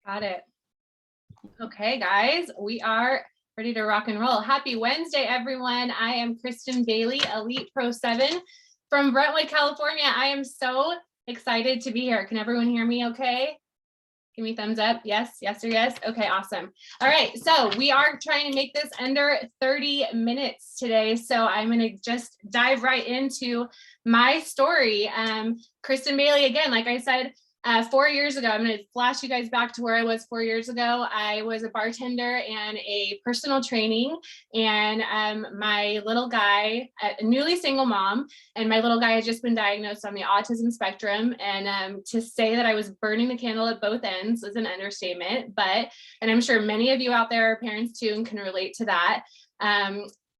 Got it. Okay, guys, we are ready to rock and roll. Happy Wednesday, everyone. I am Kristin Bailey, Elite Pro 7 from Brentwood, California. I am so excited to be here. Can everyone hear me okay? Give me a thumbs up. Yes, yes, or yes. Okay, awesome. All right, so we are trying to make this under 30 minutes today. So I'm going to just dive right into my story. Kristin Bailey, again, like I said, 4 years ago, I'm going to flash you guys back to where I was 4 years ago. I was a bartender and a personal training, and my little guy, a newly single mom, and my little guy had just been diagnosed on the autism spectrum. And to say that I was burning the candle at both ends is an understatement, and I'm sure many of you out there are parents too and can relate to that.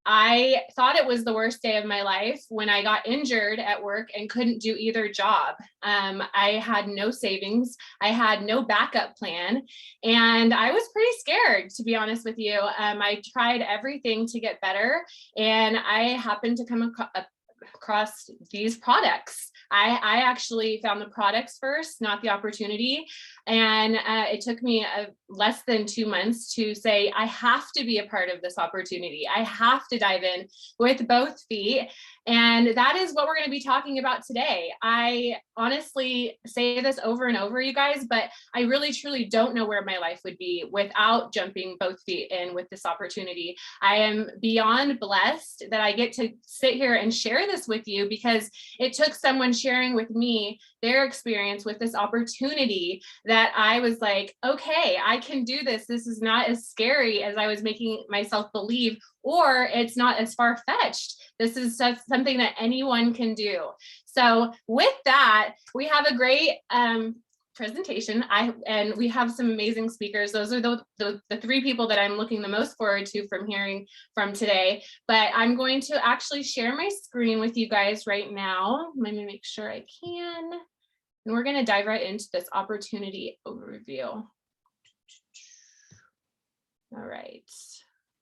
I thought it was the worst day of my life when I got injured at work and couldn't do either job. I had no savings. I had no backup plan. And I was pretty scared, to be honest with you. I tried everything to get better. And I happened to come across these products. I actually found the products first, not the opportunity. And it took me less than 2 months to say, I have to be a part of this opportunity. I have to dive in with both feet. And that is what we're going to be talking about today. I honestly say this over and over, you guys, but I really, truly don't know where my life would be without jumping both feet in with this opportunity. I am beyond blessed that I get to sit here and share this with you, because it took someone sharing with me their experience with this opportunity that I was like, okay, I can do this. This is not as scary as I was making myself believe, or it's not as far-fetched. This is something that anyone can do. So with that, we have a great presentation. And we have some amazing speakers. Those are the three people that I'm looking the most forward to from hearing from today. But I'm going to actually share my screen with you guys right now. Let me make sure I can. And we're going to dive right into this opportunity overview. All right.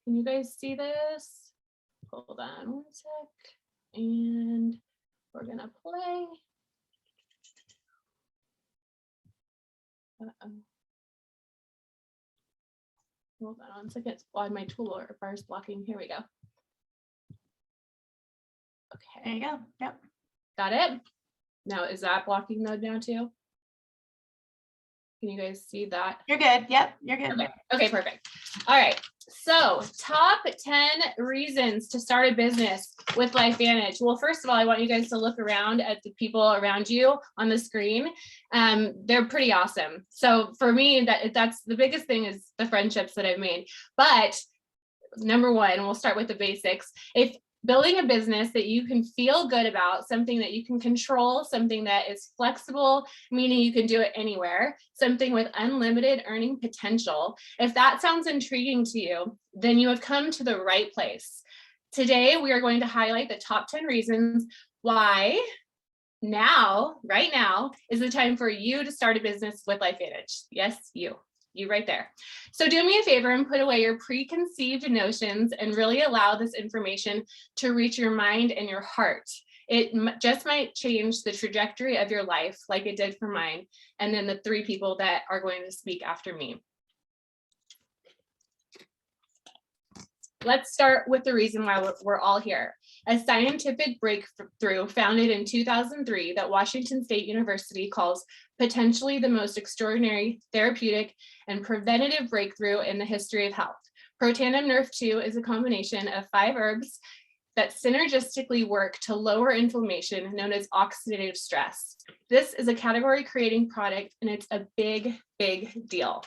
Can you guys see this? Hold on one sec. And we're going to play. Hold on one second. Why my toolbar is blocking. Here we go. Okay. There you go. Yep. Got it. Now, is that blocking mode now too? Can you guys see that? You're good. Yep, you're good. Okay, perfect. All right. So, top 10 reasons to start a business with LifeVantage. Well, first of all, I want you guys to look around at the people around you on the screen. They're pretty awesome. So for me, that's the biggest thing, is the friendships that I've made. But number one, we'll start with the basics. If building a business that you can feel good about, something that you can control, something that is flexible, meaning you can do it anywhere, something with unlimited earning potential. If that sounds intriguing to you, then you have come to the right place. Today, we are going to highlight the top 10 reasons why right now is the time for you to start a business with LifeVantage. Yes, you right there. So do me a favor and put away your preconceived notions and really allow this information to reach your mind and your heart. It just might change the trajectory of your life like it did for mine, and then the three people that are going to speak after me. Let's start with the reason why we're all here. A scientific breakthrough founded in 2003 that Washington State University calls potentially the most extraordinary therapeutic and preventative breakthrough in the history of health. Protandim Nerve 2 is a combination of 5 herbs that synergistically work to lower inflammation, known as oxidative stress. This is a category-creating product, and it's a big, big deal.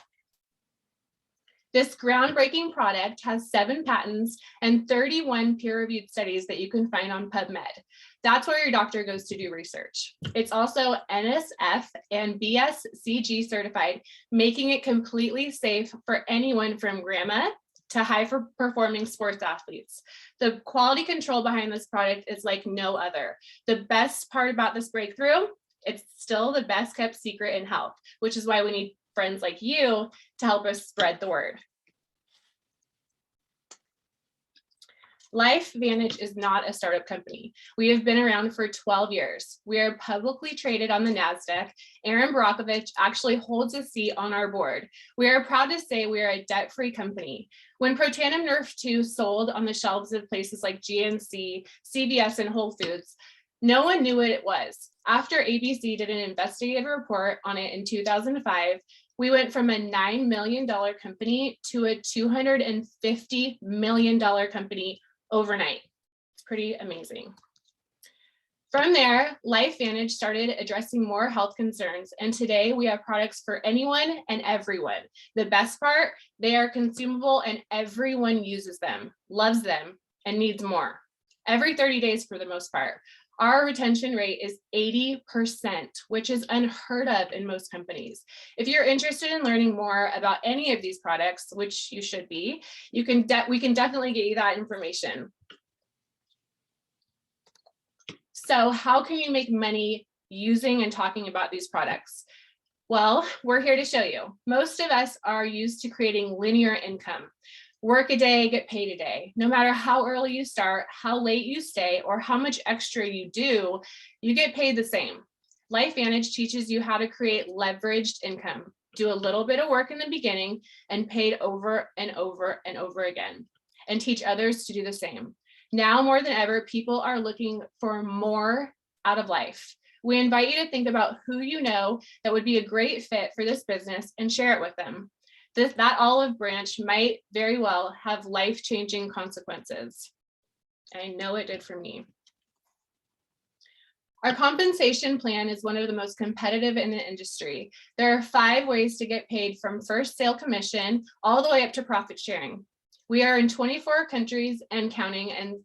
This groundbreaking product has 7 patents and 31 peer-reviewed studies that you can find on PubMed. That's where your doctor goes to do research. It's also NSF and BSCG certified, making it completely safe for anyone from grandma to high-performing sports athletes. The quality control behind this product is like no other. The best part about this breakthrough, it's still the best kept secret in health, which is why we need friends like you to help us spread the word. LifeVantage is not a startup company. We have been around for 12 years. We are publicly traded on the NASDAQ. Aaron Barakovich actually holds a seat on our board. We are proud to say we are a debt-free company. When Protandim Nerf 2 sold on the shelves of places like GNC, CVS, and Whole Foods, no one knew what it was. After ABC did an investigative report on it in 2005, we went from a $9 million company to a $250 million company overnight. It's pretty amazing. From there, LifeVantage started addressing more health concerns, and today we have products for anyone and everyone. The best part, they are consumable and everyone uses them, loves them, and needs more. Every 30 days for the most part. Our retention rate is 80%, which is unheard of in most companies. If you're interested in learning more about any of these products, which you should be, we can definitely get you that information. So how can you make money using and talking about these products? Well, we're here to show you. Most of us are used to creating linear income. Work a day, get paid a day. No matter how early you start, how late you stay, or how much extra you do, you get paid the same. LifeVantage teaches you how to create leveraged income. Do a little bit of work in the beginning and paid over and over and over again, and teach others to do the same. Now more than ever, people are looking for more out of life. We invite you to think about who you know that would be a great fit for this business and share it with them. That olive branch might very well have life-changing consequences. I know it did for me. Our compensation plan is one of the most competitive in the industry. There are 5 ways to get paid, from first sale commission all the way up to profit sharing. We are in 24 countries and counting, and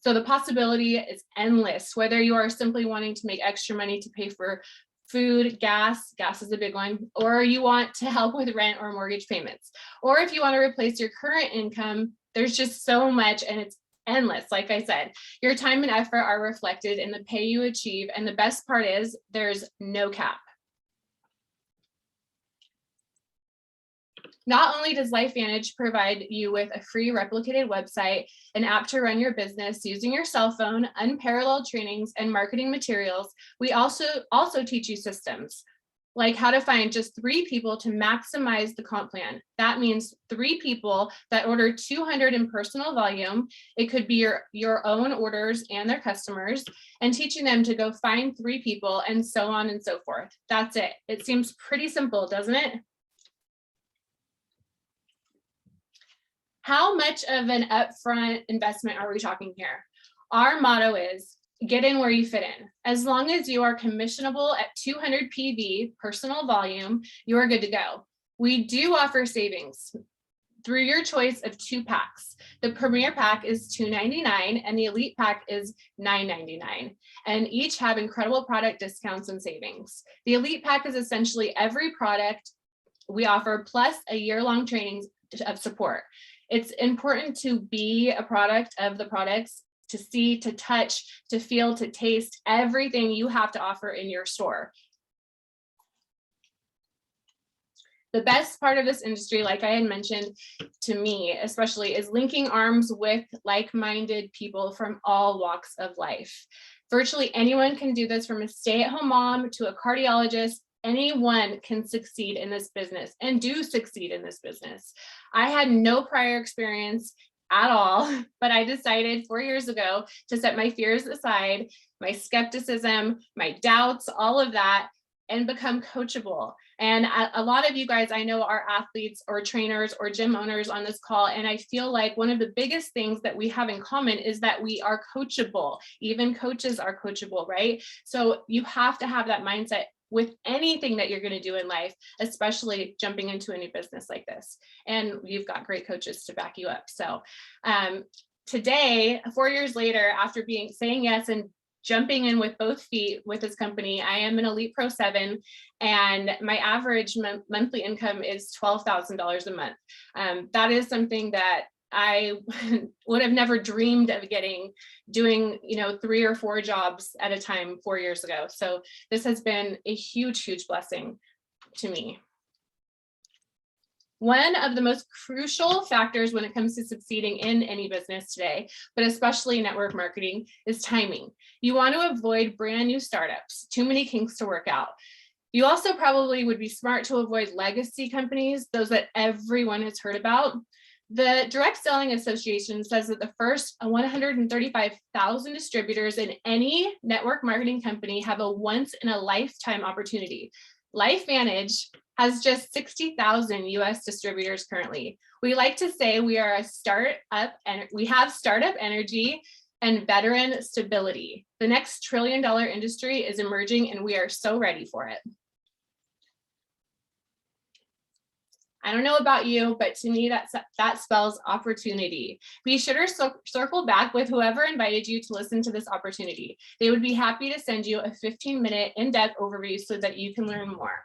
so the possibility is endless, whether you are simply wanting to make extra money to pay for food, gas is a big one, or you want to help with rent or mortgage payments. Or if you want to replace your current income, there's just so much, and it's endless. Like I said, your time and effort are reflected in the pay you achieve. And the best part is there's no cap. Not only does LifeVantage provide you with a free replicated website, an app to run your business using your cell phone, unparalleled trainings and marketing materials, we also teach you systems, like how to find just 3 people to maximize the comp plan. That means 3 people that order 200 in personal volume. It could be your own orders and their customers, and teaching them to go find 3 people, and so on and so forth. That's it. It seems pretty simple, doesn't it? How much of an upfront investment are we talking here? Our motto is get in where you fit in. As long as you are commissionable at 200 PV personal volume, you are good to go. We do offer savings through your choice of 2 packs. The Premier pack is $2.99 and the Elite pack is $9.99, and each have incredible product discounts and savings. The Elite pack is essentially every product we offer plus a year-long training of support. It's important to be a product of the products, to see, to touch, to feel, to taste everything you have to offer in your store. The best part of this industry, like I had mentioned, to me especially, is linking arms with like-minded people from all walks of life. Virtually anyone can do this, from a stay-at-home mom to a cardiologist. Anyone can succeed in this business and do succeed in this business. I had no prior experience at all, but I decided 4 years ago to set my fears aside, my skepticism, my doubts, all of that, and become coachable. And a lot of you guys I know are athletes or trainers or gym owners on this call, and I feel like one of the biggest things that we have in common is that we are coachable. Even coaches are coachable, right? So you have to have that mindset with anything that you're going to do in life, especially jumping into a new business like this. And you've got great coaches to back you up. So today, 4 years later, after saying yes and jumping in with both feet with this company, I am an Elite Pro 7, and my average monthly income is $12,000 a month. That is something that I would have never dreamed of doing 3 or 4 jobs at a time 4 years ago. So this has been a huge, huge blessing to me. One of the most crucial factors when it comes to succeeding in any business today, but especially network marketing, is timing. You want to avoid brand new startups, too many kinks to work out. You also probably would be smart to avoid legacy companies, those that everyone has heard about. The Direct Selling Association says that the first 135,000 distributors in any network marketing company have a once in a lifetime opportunity. LifeVantage has just 60,000 US distributors currently. We like to say we are a startup and we have startup energy and veteran stability. The next $1 trillion industry is emerging and we are so ready for it. I don't know about you, but to me, that spells opportunity. Be sure to circle back with whoever invited you to listen to this opportunity. They would be happy to send you a 15-minute in-depth overview so that you can learn more.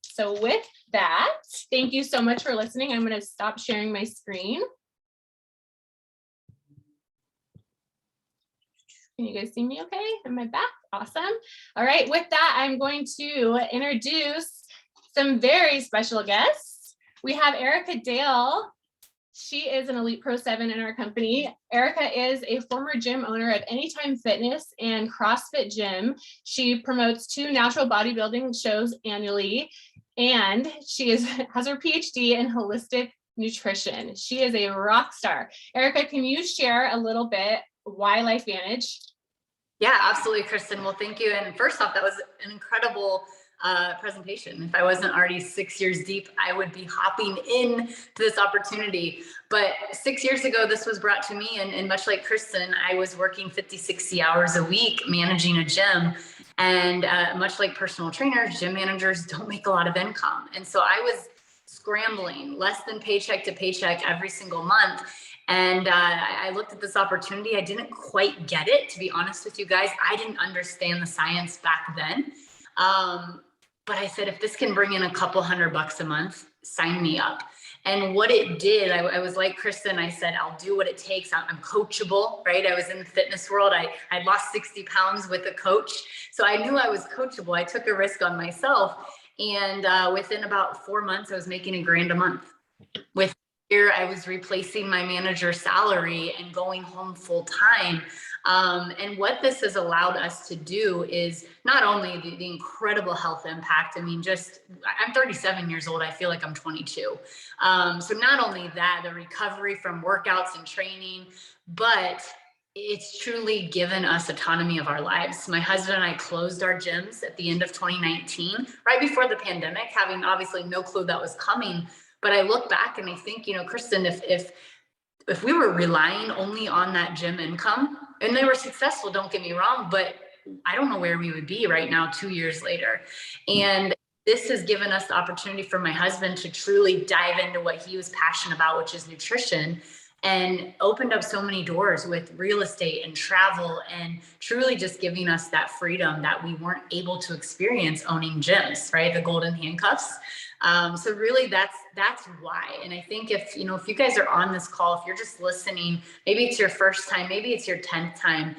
So with that, thank you so much for listening. I'm going to stop sharing my screen. Can you guys see me okay? Am I back? Awesome. All right, with that, I'm going to introduce some very special guests. We have Erica Dale. She is an Elite Pro 7 in our company. Erica is a former gym owner of Anytime Fitness and CrossFit Gym. She promotes 2 natural bodybuilding shows annually, and she has her PhD in holistic nutrition. She is a rock star. Erica, can you share a little bit why LifeVantage? Yeah, absolutely, Kristin. Well, thank you. And first off, that was an incredible presentation. If I wasn't already 6 years deep, I would be hopping in to this opportunity. But 6 years ago, this was brought to me, and much like Kristin, I was working 50, 60 hours a week managing a gym. And much like personal trainers, gym managers don't make a lot of income. And so I was scrambling less than paycheck to paycheck every single month. And I looked at this opportunity. I didn't quite get it, to be honest with you guys. I didn't understand the science back then. But I said, if this can bring in a couple $100 a month, sign me up. And what it did, I was like Kristin, I said, I'll do what it takes. I'm coachable, right? I was in the fitness world. I lost 60 pounds with a coach. So I knew I was coachable. I took a risk on myself. And within about 4 months, I was making $1,000 a month. With I was replacing my manager's salary and going home full time. And what this has allowed us to do is not only the incredible health impact. I mean, I'm 37 years old. I feel like I'm 22. So not only that, the recovery from workouts and training, but it's truly given us autonomy of our lives. My husband and I closed our gyms at the end of 2019, right before the pandemic, having obviously no clue that was coming. But I look back and I think, Kristin, if we were relying only on that gym income, and they were successful, don't get me wrong, but I don't know where we would be right now 2 years later. And this has given us the opportunity for my husband to truly dive into what he was passionate about, which is nutrition, and opened up so many doors with real estate and travel, and truly just giving us that freedom that we weren't able to experience owning gyms, right? The golden handcuffs. So really that's why. And I think if you guys are on this call, if you're just listening, maybe it's your first time, maybe it's your 10th time,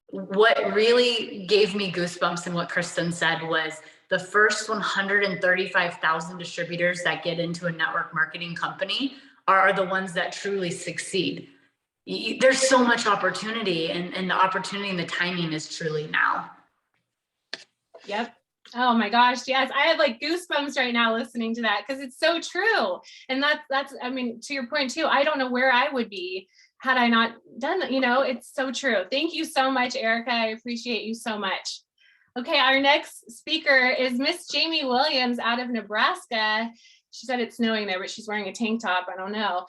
what really gave me goosebumps and what Kristin said was the first 135,000 distributors that get into a network marketing company are the ones that truly succeed. There's so much opportunity, and the opportunity and the timing is truly now. Yep. Oh my gosh. Yes. I have like goosebumps right now listening to that, because it's so true. And that's, I mean, to your point too, I don't know where I would be had I not done that. It's so true. Thank you so much, Erica. I appreciate you so much. Okay. Our next speaker is Miss Jamie Williams out of Nebraska. She said it's snowing there, but she's wearing a tank top. I don't know.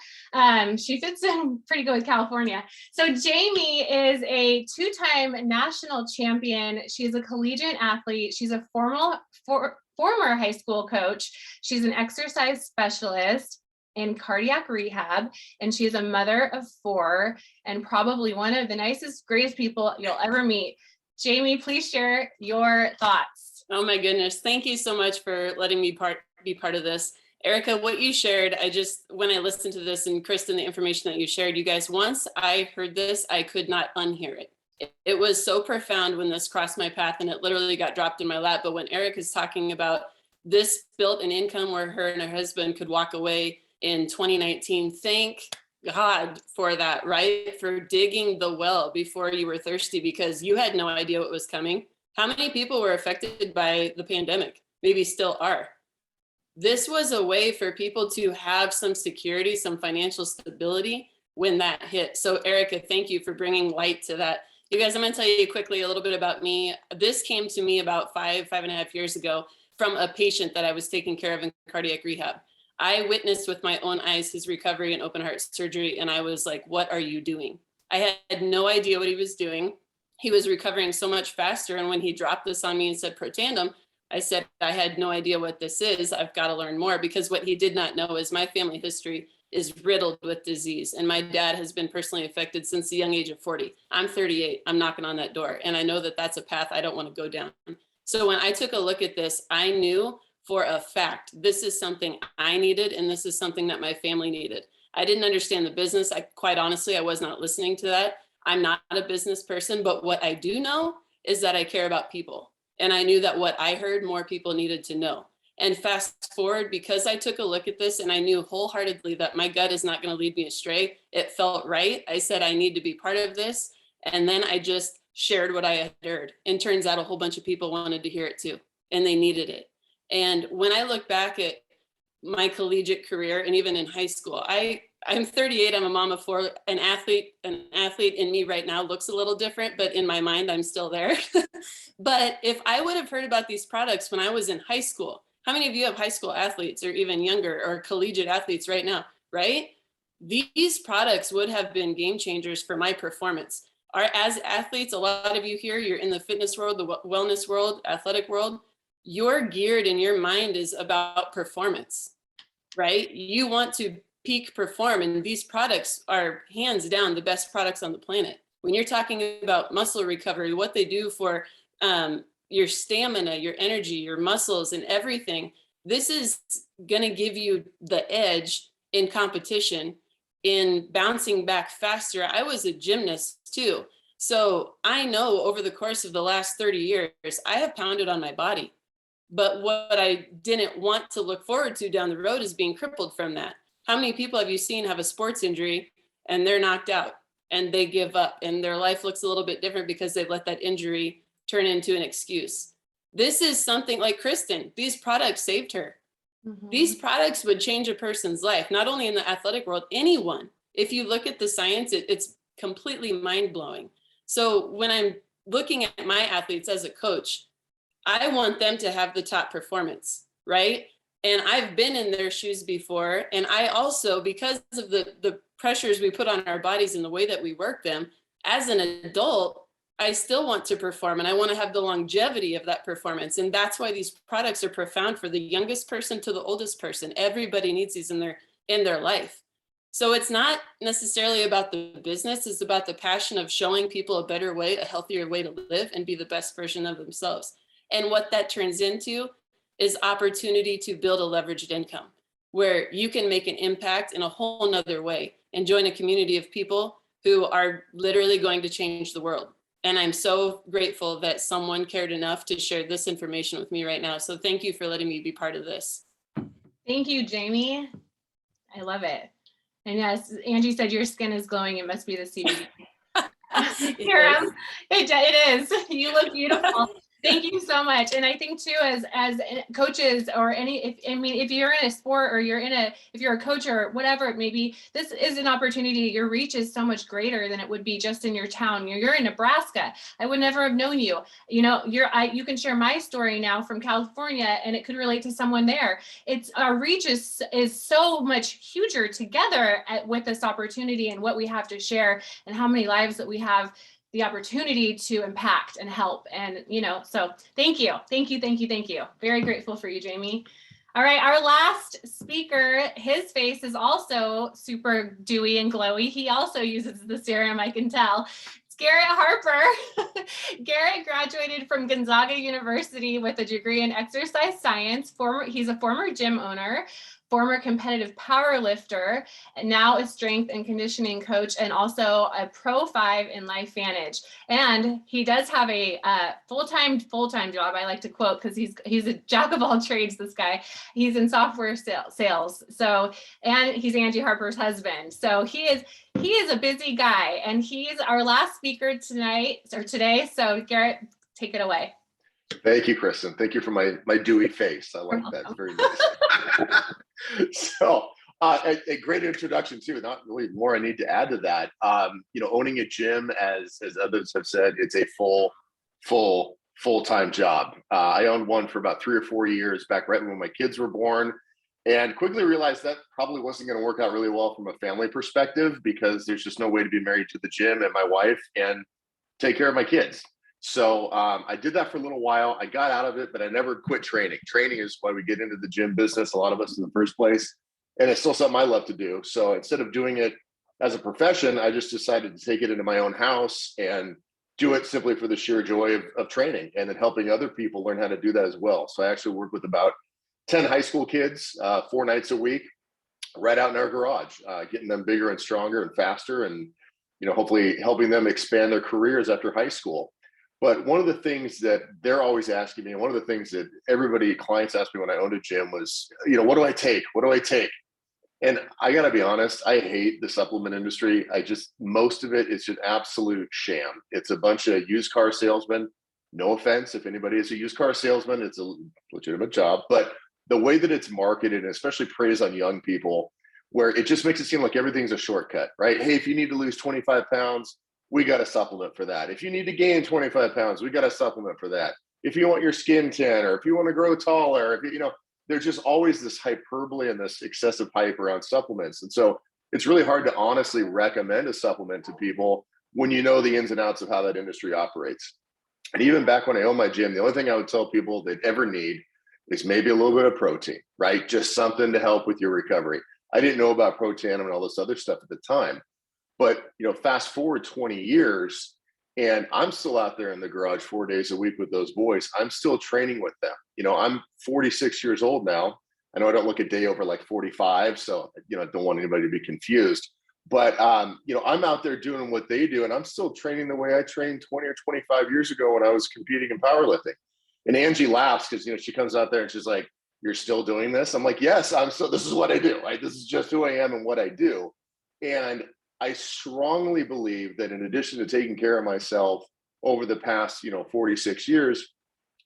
She fits in pretty good with California. So Jamie is a 2-time national champion. She's a collegiate athlete. She's a former high school coach. She's an exercise specialist in cardiac rehab, and she's a mother of 4 and probably one of the nicest, greatest people you'll ever meet. Jamie, please share your thoughts. Oh my goodness. Thank you so much for letting me be part of this. Erica, what you shared, when I listened to this, and Kristin, the information that you shared, you guys, once I heard this, I could not unhear it. It was so profound when this crossed my path, and it literally got dropped in my lap. But when Eric is talking about This built an income where her and her husband could walk away in 2019. Thank God for that, right? For digging the well before you were thirsty, because you had no idea what was coming. How many people were affected by the pandemic? Maybe still are. This was a way for people to have some security, some financial stability when that hit. So Erica, thank you for bringing light to that. You guys, I'm going to tell you quickly a little bit about me. This came to me about 5.5 years ago from a patient that I was taking care of in cardiac rehab. I witnessed with my own eyes his recovery in open heart surgery, and I was like, what are you doing? I had no idea what he was doing. He was recovering so much faster. And when he dropped this on me and said protandem, I said, I had no idea what this is. I've got to learn more, because what he did not know is my family history is riddled with disease. And my dad has been personally affected since the young age of 40. I'm 38. I'm knocking on that door. And I know that that's a path I don't want to go down. So when I took a look at this, I knew for a fact, this is something I needed, and this is something that my family needed. I didn't understand the business. Quite honestly, I was not listening to that. I'm not a business person, but what I do know is that I care about people. And I knew that what I heard, more people needed to know. And fast forward, because I took a look at this and I knew wholeheartedly that my gut is not going to lead me astray. It felt right. I said, I need to be part of this. And then I just shared what I had heard. And turns out a whole bunch of people wanted to hear it too, and they needed it. And when I look back at my collegiate career and even in high school, I'm 38, I'm a mom of four, an athlete in me right now looks a little different, but in my mind, I'm still there. But if I would have heard about these products when I was in high school, how many of you have high school athletes or even younger or collegiate athletes right now, right? These products would have been game changers for my performance. As athletes, a lot of you here, you're in the fitness world, the wellness world, athletic world, you're geared and your mind is about performance, right? You want to peak perform, and these products are hands down the best products on the planet. When you're talking about muscle recovery, what they do for your stamina, your energy, your muscles, and everything, this is going to give you the edge in competition in bouncing back faster. I was a gymnast too. So I know over the course of the last 30 years, I have pounded on my body. But what I didn't want to look forward to down the road is being crippled from that. How many people have you seen have a sports injury and they're knocked out and they give up and their life looks a little bit different because they've let that injury turn into an excuse? This is something like Kristin. These products saved her. Mm-hmm. These products would change a person's life, not only in the athletic world, anyone. If you look at the science, it's completely mind-blowing. So when I'm looking at my athletes as a coach, I want them to have the top performance, right? And I've been in their shoes before. And I also, because of the pressures we put on our bodies and the way that we work them, as an adult, I still want to perform and I want to have the longevity of that performance. And that's why these products are profound for the youngest person to the oldest person. Everybody needs these in their life. So it's not necessarily about the business, it's about the passion of showing people a better way, a healthier way to live and be the best version of themselves. And what that turns into is opportunity to build a leveraged income where you can make an impact in a whole nother way and join a community of people who are literally going to change the world. And I'm so grateful that someone cared enough to share this information with me right now. So thank you for letting me be part of this. Thank you, Jamie. I love it. And yes, Angie said your skin is glowing. It must be the CBD. It is. You look beautiful. Thank you so much. And I think too, as coaches or if you're in a sport or if you're a coach or whatever it may be, this is an opportunity. Your reach is so much greater than it would be just in your town. You're in Nebraska. I would never have known you. You know, you can share my story now from California and it could relate to someone there. Our reach is so much huger together with this opportunity and what we have to share and how many lives that we have the opportunity to impact and help. And, so thank you. Very grateful for you, Jamie. All right, our last speaker, his face is also super dewy and glowy. He also uses the serum, I can tell. It's Garrett Harper. Garrett graduated from Gonzaga University with a degree in exercise science. He's a former gym owner, former competitive power lifter, and now a strength and conditioning coach, and also a Pro 5 in LifeVantage. And he does have a full-time job. I like to quote, because he's a jack of all trades, this guy. He's in software sales. So, and he's Angie Harper's husband. So he is a busy guy, and he's our last speaker today. So Garrett, take it away. Thank you, Kristin. Thank you for my dewy face. I like that. It's very nice. So a great introduction too. Not really more I need to add to that. Owning a gym, as others have said, it's a full-time job. I owned one for about 3 or 4 years back right when my kids were born, and quickly realized that probably wasn't going to work out really well from a family perspective, because there's just no way to be married to the gym and my wife and take care of my kids. So I did that for a little while. I got out of it, but I never quit training. Training is why we get into the gym business, a lot of us in the first place. And it's still something I love to do. So instead of doing it as a profession, I just decided to take it into my own house and do it simply for the sheer joy of training, and then helping other people learn how to do that as well. So I actually work with about 10 high school kids 4 nights a week, right out in our garage, getting them bigger and stronger and faster, and hopefully helping them expand their careers after high school. But one of the things that they're always asking me, and one of the things that clients asked me when I owned a gym was, what do I take? What do I take? And I got to be honest, I hate the supplement industry. Most of it is just absolute sham. It's a bunch of used car salesmen. No offense, if anybody is a used car salesman, it's a legitimate job. But the way that it's marketed, and especially preys on young people, where it just makes it seem like everything's a shortcut, right? Hey, if you need to lose 25 pounds, we got a supplement for that. If you need to gain 25 pounds, we got a supplement for that. If you want your skin tan, or if you want to grow taller, there's just always this hyperbole and this excessive hype around supplements. And so it's really hard to honestly recommend a supplement to people when you know the ins and outs of how that industry operates. And even back when I owned my gym, the only thing I would tell people they'd ever need is maybe a little bit of protein, right? Just something to help with your recovery. I didn't know about Protandim and all this other stuff at the time. But fast forward 20 years, and I'm still out there in the garage 4 days a week with those boys. I'm still training with them. I'm 46 years old now. I know I don't look a day over like 45, so I don't want anybody to be confused. But I'm out there doing what they do, and I'm still training the way I trained 20 or 25 years ago when I was competing in powerlifting. And Angie laughs because she comes out there and she's like, "You're still doing this?" I'm like, "Yes, I'm still. This is what I do. Right? This is just who I am and what I do." And I strongly believe that in addition to taking care of myself over the past, 46 years,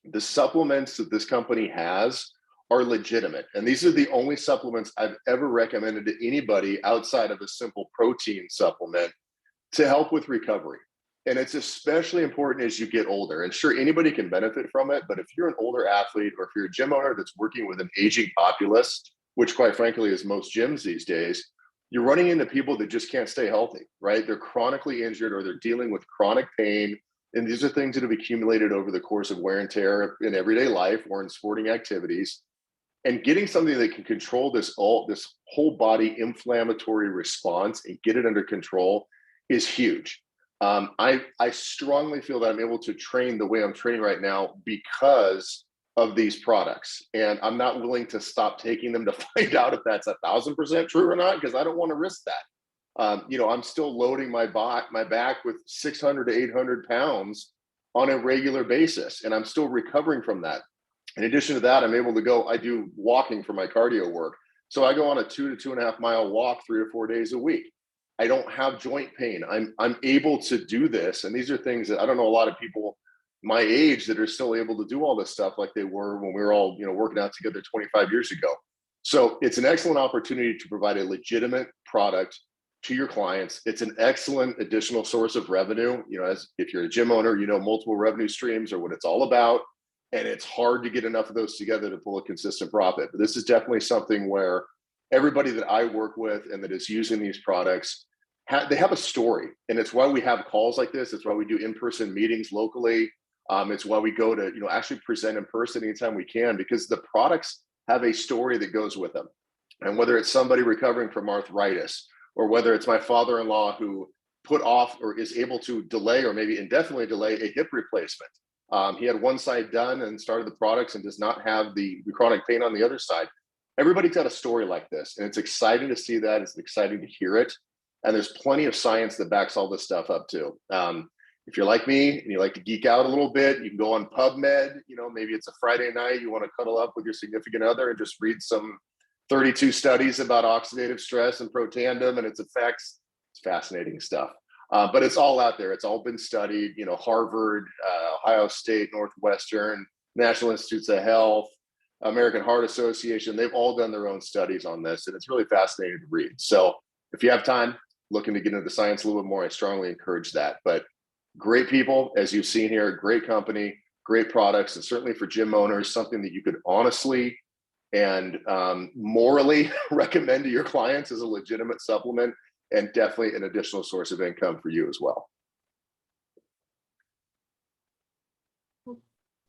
the supplements that this company has are legitimate. And these are the only supplements I've ever recommended to anybody outside of a simple protein supplement to help with recovery. And it's especially important as you get older. And sure, anybody can benefit from it, but if you're an older athlete, or if you're a gym owner that's working with an aging populace, which quite frankly is most gyms these days, you're running into people that just can't stay healthy, right? They're chronically injured, or they're dealing with chronic pain. And these are things that have accumulated over the course of wear and tear in everyday life or in sporting activities. And getting something that can control this whole body inflammatory response and get it under control is huge. I strongly feel that I'm able to train the way I'm training right now because of these products. And I'm not willing to stop taking them to find out if that's 1,000% true or not, because I don't want to risk that. I'm still loading my back with 600 to 800 pounds on a regular basis, and I'm still recovering from that. In addition to that, I'm able to I do walking for my cardio work. So I go on a 2 to 2.5 mile walk 3 or 4 days a week. I don't have joint pain. I'm able to do this. And these are things that I don't know a lot of people my age that are still able to do all this stuff like they were when we were all, working out together 25 years ago. So it's an excellent opportunity to provide a legitimate product to your clients. It's an excellent additional source of revenue. As if you're a gym owner, multiple revenue streams are what it's all about. And it's hard to get enough of those together to pull a consistent profit. But this is definitely something where everybody that I work with and that is using these products, they have a story. And it's why we have calls like this. It's why we do in-person meetings locally. It's why we go to, actually present in person anytime we can, because the products have a story that goes with them. And whether it's somebody recovering from arthritis, or whether it's my father-in-law who put off or is able to delay or maybe indefinitely delay a hip replacement. He had one side done and started the products and does not have the chronic pain on the other side. everybody's got a story like this, and it's exciting to see that. It's exciting to hear it. And there's plenty of science that backs all this stuff up too. If you're like me and you like to geek out a little bit, you can go on PubMed. Maybe it's a Friday night, you want to cuddle up with your significant other and just read some 32 studies about oxidative stress and protandem and its effects. It's fascinating stuff. But it's all out there. It's all been studied. Harvard, Ohio State, Northwestern, National Institutes of Health, American Heart Association, they've all done their own studies on this, and it's really fascinating to read. So if you have time, looking to get into the science a little bit more, I strongly encourage that. But great people, as you've seen here, great company, great products, and certainly for gym owners, something that you could honestly and morally recommend to your clients as a legitimate supplement, and definitely an additional source of income for you as well.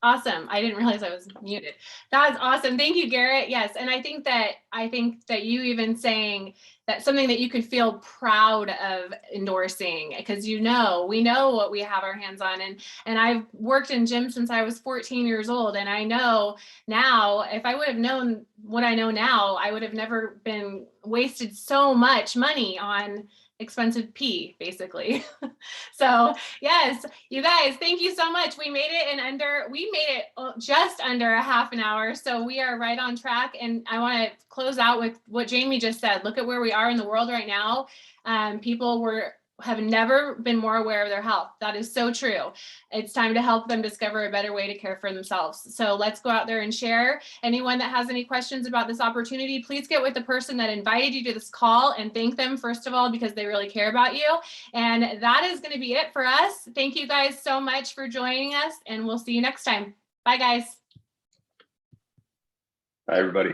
Awesome. I didn't realize I was muted. That's awesome. Thank you, Garrett. Yes. And I think that you even saying that something that you could feel proud of endorsing, because we know what we have our hands on. And I've worked in gyms since I was 14 years old. And I know now, if I would have known what I know now, I would have never been wasted so much money on expensive pee, basically. So yes, you guys, thank you so much. We made it just under a half an hour. So we are right on track. And I want to close out with what Jamie just said. Look at where we are in the world right now. People have never been more aware of their health. That is so true. It's time to help them discover a better way to care for themselves. So let's go out there and share. Anyone that has any questions about this opportunity, please get with the person that invited you to this call and thank them, first of all, because they really care about you. And that is going to be it for us. Thank you guys so much for joining us, and we'll see you next time. Bye, guys. Bye, everybody.